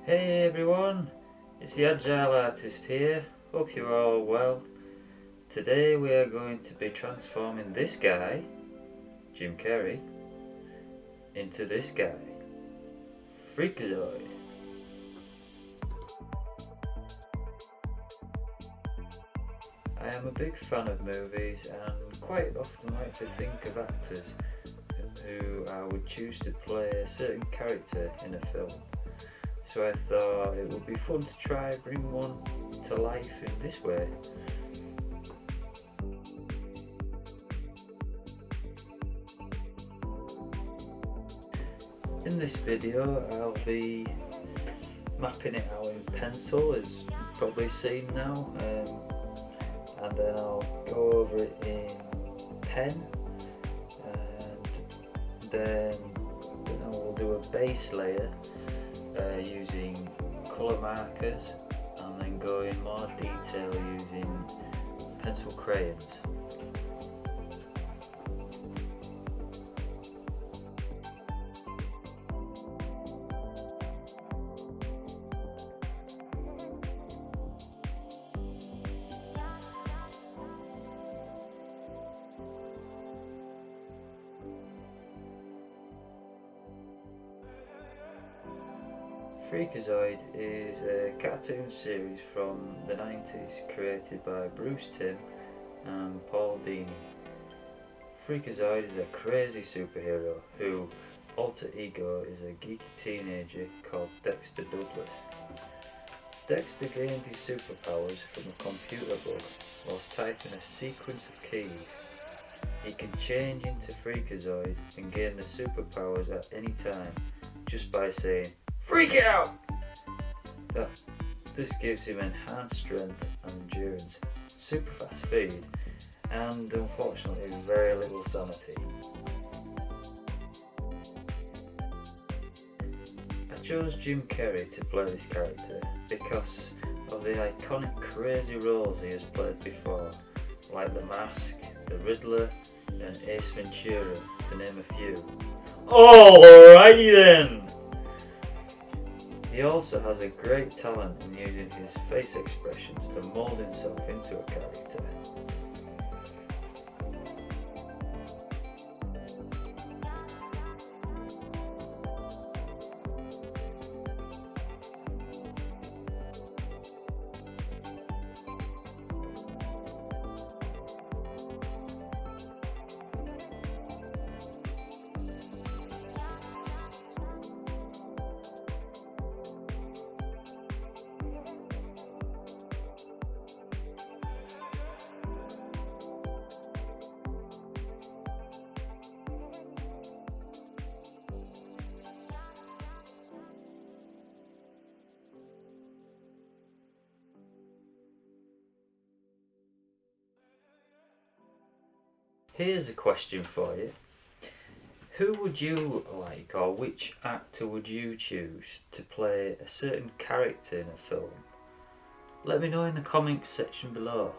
Hey everyone, it's the Agile Artist here. Hope you're all well. Today we are going to be transforming this guy, Jim Carrey, into this guy, Freakazoid. I am a big fan of movies and quite often like to think of actors who I would choose to play a certain character in a film. So I thought it would be fun to try bring one to life in this way. In this video I'll be mapping it out in pencil, as you've probably seen now, and then I'll go over it in pen, and then I will do a base layer using colour markers, and then go in more detail using pencil crayons. Freakazoid is a cartoon series from the 90s created by Bruce Timm and Paul Dini. Freakazoid is a crazy superhero whose alter ego is a geeky teenager called Dexter Douglas. Dexter gained his superpowers from a computer bug whilst typing a sequence of keys. He can change into Freakazoid and gain the superpowers at any time just by saying "Freak out!" This gives him enhanced strength and endurance, super fast feed, and unfortunately very little sanity. I chose Jim Carrey to play this character because of the iconic crazy roles he has played before, like The Mask, The Riddler, and Ace Ventura, to name a few. Alrighty then! He also has a great talent in using his face expressions to mould himself into a character. Here's a question for you. Who would you like, or which actor would you choose to play a certain character in a film? Let me know in the comments section below.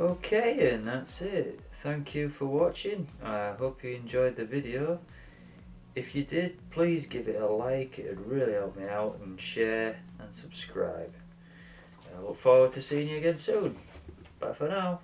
Okay, and that's it. Thank you for watching. I hope you enjoyed the video. If you did, please give it a like. It would really help me out, and share and subscribe. I look forward to seeing you again soon. Bye for now.